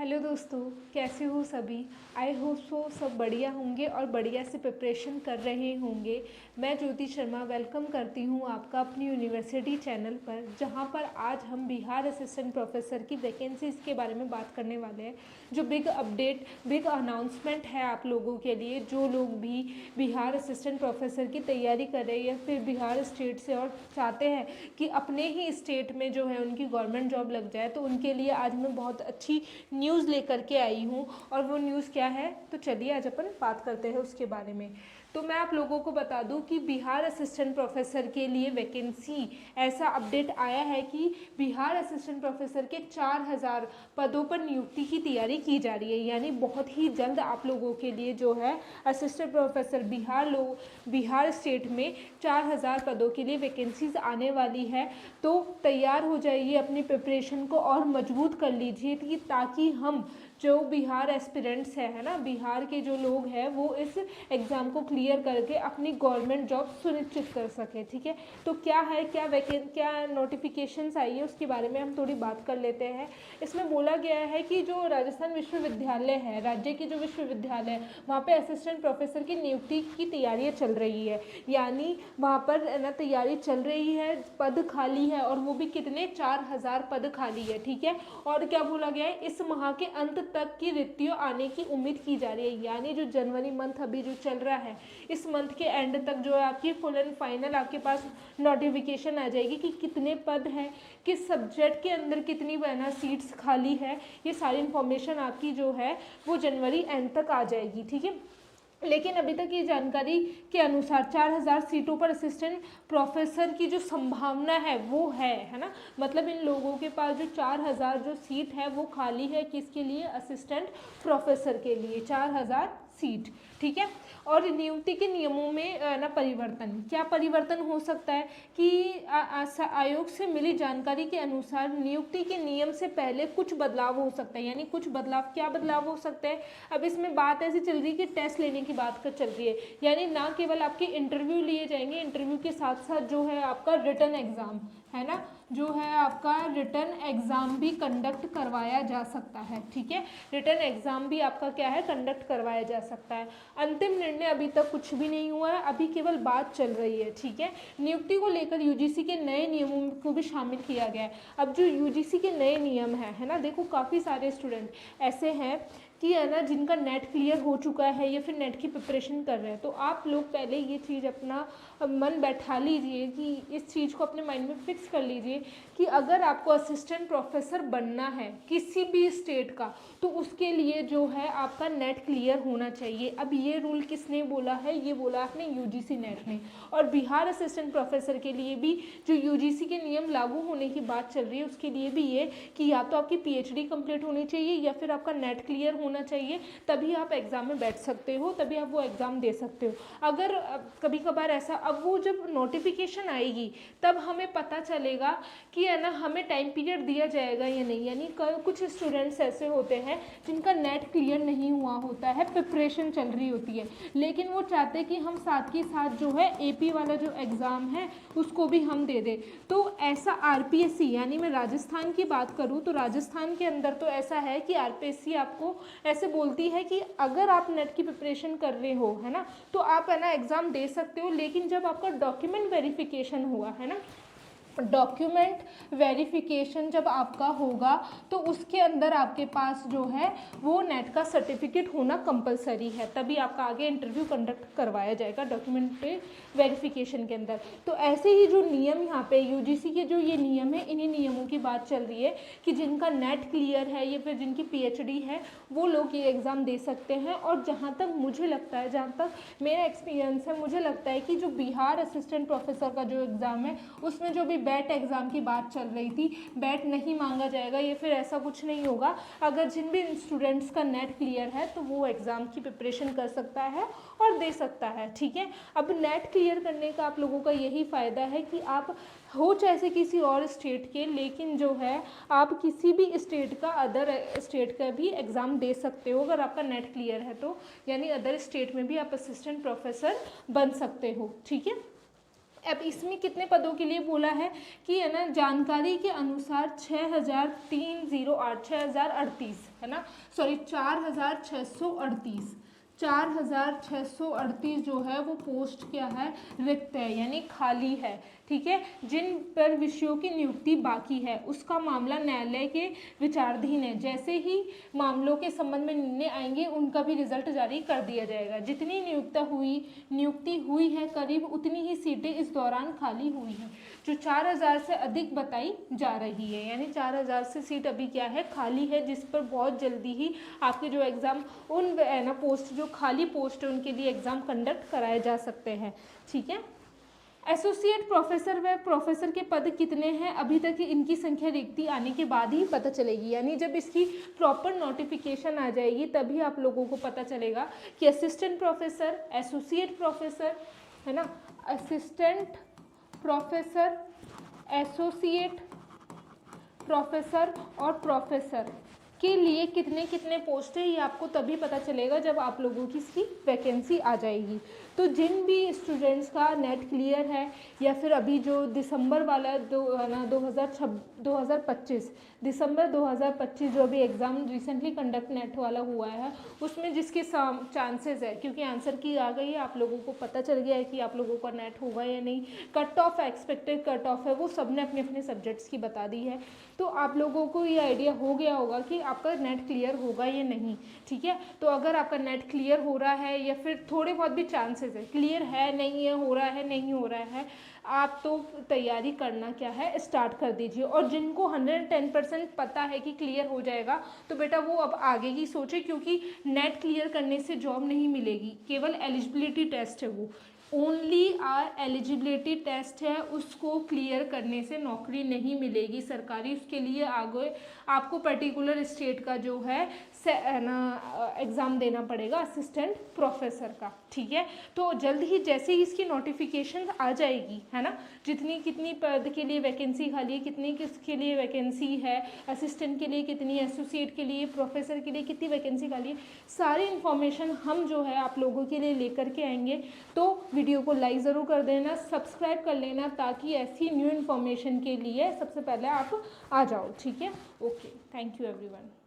Hello दोस्तों, कैसे हो सभी। आई होप सो सब बढ़िया होंगे और बढ़िया से प्रिपरेशन कर रहे होंगे। मैं ज्योति शर्मा वेलकम करती हूँ आपका अपनी यूनिवर्सिटी चैनल पर, जहाँ पर आज हम बिहार असिस्टेंट प्रोफेसर की वैकेंसीज़ के बारे में बात करने वाले हैं। जो बिग अपडेट, बिग अनाउंसमेंट है आप लोगों के लिए, जो लोग भी बिहार असिस्टेंट प्रोफेसर की तैयारी कर रहे हैं या फिर बिहार स्टेट से और चाहते हैं कि अपने ही स्टेट में जो है उनकी गवर्नमेंट जॉब लग जाए, तो उनके लिए आज मैं बहुत अच्छी न्यूज़ लेकर के आई हूँ। और वो न्यूज़ क्या है, तो चलिए आज अपन बात करते हैं उसके बारे में। तो मैं आप लोगों को बता दूं कि बिहार असिस्टेंट प्रोफेसर के लिए वैकेंसी, ऐसा अपडेट आया है कि बिहार असिस्टेंट प्रोफेसर के 4000 पदों पर नियुक्ति की तैयारी की जा रही है। यानी बहुत ही जल्द आप लोगों के लिए जो है असिस्टेंट प्रोफेसर बिहार स्टेट में 4000 पदों के लिए वैकेंसीज आने वाली है। तो तैयार हो जाइए, अपनी प्रिपरेशन को और मजबूत कर लीजिए ताकि हम जो बिहार एस्पिरेंट्स है ना, बिहार के जो लोग हैं वो इस एग्ज़ाम को क्लियर करके अपनी गवर्नमेंट जॉब सुनिश्चित कर सके। ठीक है, तो क्या है, क्या नोटिफिकेशंस आई है उसके बारे में हम थोड़ी बात कर लेते हैं। इसमें बोला गया है कि जो राजस्थान विश्वविद्यालय है, राज्य के जो विश्वविद्यालय है, वहाँ पे असिस्टेंट प्रोफेसर की नियुक्ति की तैयारियाँ चल रही है। यानी वहाँ पर ना तैयारी चल रही है, पद खाली है, और वो भी कितने, 4000 पद खाली है। ठीक है, और क्या बोला गया है, इस माह के अंत तक की रिक्तियों आने की उम्मीद की जा रही है। यानी जो जनवरी मंथ अभी जो चल रहा है, इस मंथ के एंड तक जो है आपकी फुल एंड फाइनल आपके पास नोटिफिकेशन आ जाएगी कि कितने पद हैं, किस सब्जेक्ट के अंदर कितनी बना सीट्स खाली है। ये सारी इन्फॉर्मेशन आपकी जो है वो जनवरी एंड तक आ जाएगी। ठीक है, लेकिन अभी तक ये जानकारी के अनुसार 4000 सीटों पर असिस्टेंट प्रोफेसर की जो संभावना है वो है ना। मतलब इन लोगों के पास जो 4000 जो सीट है वो खाली है, किसके लिए, असिस्टेंट प्रोफेसर के लिए 4000 सीट। ठीक है, और नियुक्ति के नियमों में ना परिवर्तन, क्या परिवर्तन हो सकता है कि आयोग से मिली जानकारी के अनुसार नियुक्ति के नियम से पहले कुछ बदलाव हो सकता है। यानी कुछ बदलाव, क्या बदलाव हो सकता है, अब इसमें बात ऐसी चल रही है कि टेस्ट लेने की बात कर चल रही है। यानी ना केवल आपके इंटरव्यू लिए जाएंगे, इंटरव्यू के साथ साथ जो है आपका रिटन एग्जाम है ना, जो है आपका रिटन एग्ज़ाम भी कंडक्ट करवाया जा सकता है। ठीक है, रिटन एग्ज़ाम भी आपका क्या है, कंडक्ट करवाया जा सकता है। अंतिम निर्णय अभी तक कुछ भी नहीं हुआ है, अभी केवल बात चल रही है। ठीक है, नियुक्ति को लेकर यूजीसी के नए नियमों को भी शामिल किया गया है। अब जो यूजीसी के नए नियम है ना, देखो काफ़ी सारे स्टूडेंट ऐसे हैं कि है ना जिनका नेट क्लियर हो चुका है या फिर नेट की प्रिपरेशन कर रहे हैं। तो आप लोग पहले ये चीज़ अपना मन बैठा लीजिए कि इस चीज़ को अपने माइंड में फिक्स कर लीजिए कि अगर आपको असिस्टेंट प्रोफेसर बनना है किसी भी स्टेट का, तो उसके लिए जो है आपका नेट क्लियर होना चाहिए। अब ये रूल किसने बोला है, ये बोला आपने यूजीसी नेट ने। और बिहार असिस्टेंट प्रोफेसर के लिए भी जो यूजीसी के नियम लागू होने की बात चल रही है, उसके लिए भी ये कि या तो आपकी पीएचडी कंप्लीट होनी चाहिए या फिर आपका नेट क्लियर होना चाहिए, तभी आप एग्ज़ाम में बैठ सकते हो, तभी आप वो एग्ज़ाम दे सकते हो। अगर कभी कभार ऐसा, अब वो जब नोटिफिकेशन आएगी तब हमें पता चलेगा कि है ना हमें टाइम पीरियड दिया जाएगा या नहीं। यानी कुछ स्टूडेंट्स ऐसे होते हैं जिनका नेट क्लियर नहीं हुआ होता है, प्रिपरेशन चल रही होती है, लेकिन वो चाहते हैं कि हम साथ के साथ जो है एपी वाला जो एग्ज़ाम है उसको भी हम दे दें। तो ऐसा आरपीएससी, यानी मैं राजस्थान की बात करूँ तो राजस्थान के अंदर तो ऐसा है कि आरपीएससी आपको ऐसे बोलती है कि अगर आप नेट की प्रिपरेशन कर रहे हो है ना, तो आप है ना एग्ज़ाम दे सकते हो, लेकिन जब आपका डॉक्यूमेंट वेरिफिकेशन हुआ है ना, डॉक्यूमेंट वेरिफिकेशन जब आपका होगा तो उसके अंदर आपके पास जो है वो नेट का सर्टिफिकेट होना कंपलसरी है, तभी आपका आगे इंटरव्यू कंडक्ट करवाया जाएगा डॉक्यूमेंट पे वेरिफिकेशन के अंदर। तो ऐसे ही जो नियम यहाँ पे यूजीसी के जो ये नियम है, इन्हीं नियमों की बात चल रही है कि जिनका नेट क्लियर है या फिर जिनकी पीएचडी है वो लोग ये एग्ज़ाम दे सकते हैं। और जहाँ तक मुझे लगता है, जहाँ तक मेरा एक्सपीरियंस है, मुझे लगता है कि जो बिहार असिस्टेंट प्रोफेसर का जो एग्ज़ाम है उसमें जो भी बैट एग्ज़ाम की बात चल रही थी, बैट नहीं मांगा जाएगा या फिर ऐसा कुछ नहीं होगा। अगर जिन भी स्टूडेंट्स का नेट क्लियर है तो वो एग्ज़ाम की प्रिपरेशन कर सकता है और दे सकता है। ठीक है, अब नेट क्लियर करने का आप लोगों का यही फ़ायदा है कि आप हो चाहे किसी और स्टेट के, लेकिन जो है आप किसी भी स्टेट का, अदर स्टेट का भी एग्ज़ाम दे सकते हो अगर आपका नेट क्लियर है तो। यानी अदर स्टेट में भी आप असिस्टेंट प्रोफेसर बन सकते हो। ठीक है, अब इसमें कितने पदों के लिए बोला है कि है ना, जानकारी के अनुसार 6,638 है ना, सॉरी 4,638 जो है वो पोस्ट क्या है, रिक्त है यानी खाली है, ठीक है। जिन पर विषयों की नियुक्ति बाकी है उसका मामला न्यायालय के विचाराधीन है। जैसे ही मामलों के संबंध में निर्णय आएंगे उनका भी रिजल्ट जारी कर दिया जाएगा। जितनी नियुक्ति हुई है करीब उतनी ही सीटें इस दौरान खाली हुई हैं, जो 4,000 से अधिक बताई जा रही है, यानी 4,000 से सीट अभी क्या है, खाली है, जिस पर बहुत जल्दी ही आपके जो एग्ज़ाम उन ना पोस्ट जो खाली पोस्ट है उनके लिए एग्ज़ाम कंडक्ट कराए जा सकते हैं, ठीक है। एसोसिएट प्रोफेसर व प्रोफेसर के पद कितने हैं, अभी तक इनकी संख्या रिक्ति आने के बाद ही पता चलेगी, यानी जब इसकी प्रॉपर नोटिफिकेशन आ जाएगी तभी आप लोगों को पता चलेगा कि असिस्टेंट प्रोफेसर, एसोसिएट प्रोफेसर है ना, असिस्टेंट प्रोफेसर, एसोसिएट प्रोफेसर और प्रोफेसर के लिए कितने कितने पोस्ट है, ये आपको तभी पता चलेगा जब आप लोगों की इसकी वैकेंसी आ जाएगी। तो जिन भी स्टूडेंट्स का नेट क्लियर है या फिर अभी जो दिसंबर वाला 2025 दिसंबर 2025 जो भी एग्ज़ाम रिसेंटली कंडक्ट नेट वाला हुआ है उसमें जिसके चांसेस है, क्योंकि आंसर की आ गई है, आप लोगों को पता चल गया है कि आप लोगों का नेट होगा या नहीं, cut off expected cut off है वो सब ने अपने अपने सब्जेक्ट्स की बता दी है। तो आप लोगों को ये आइडिया हो गया होगा कि आपका नेट क्लियर होगा या नहीं, ठीक है। तो अगर आपका नेट क्लियर हो रहा है या फिर थोड़े बहुत भी चांसेस है, क्लियर है नहीं है, हो रहा है नहीं हो रहा है, आप तो तैयारी करना क्या है स्टार्ट कर दीजिए। और जिनको 110% पता है कि क्लियर हो जाएगा तो बेटा वो अब आगे की सोचे, क्योंकि नेट क्लियर करने से जॉब नहीं मिलेगी, केवल एलिजिबिलिटी टेस्ट है, वो ओनली एलिजिबिलिटी टेस्ट है, उसको क्लियर करने से नौकरी नहीं मिलेगी सरकारी। उसके लिए आगे आपको पर्टिकुलर स्टेट का जो है ना एग्ज़ाम देना पड़ेगा असिस्टेंट प्रोफेसर का, ठीक है। तो जल्द ही जैसे ही इसकी नोटिफिकेशन आ जाएगी है ना, जितनी कितनी पद के लिए वैकेंसी खाली है, कितनी किसके लिए वैकेंसी है, असिस्टेंट के लिए कितनी, एसोसिएट के लिए, प्रोफेसर के लिए कितनी वैकेंसी खाली है, सारी इन्फॉर्मेशन हम जो है आप लोगों के लिए लेकर के आएंगे। तो वीडियो को लाइक ज़रूर कर देना, सब्सक्राइब कर लेना, ताकि ऐसी न्यू इन्फॉर्मेशन के लिए सबसे पहले आप आ जाओ, ठीक है। Okay, thank you everyone.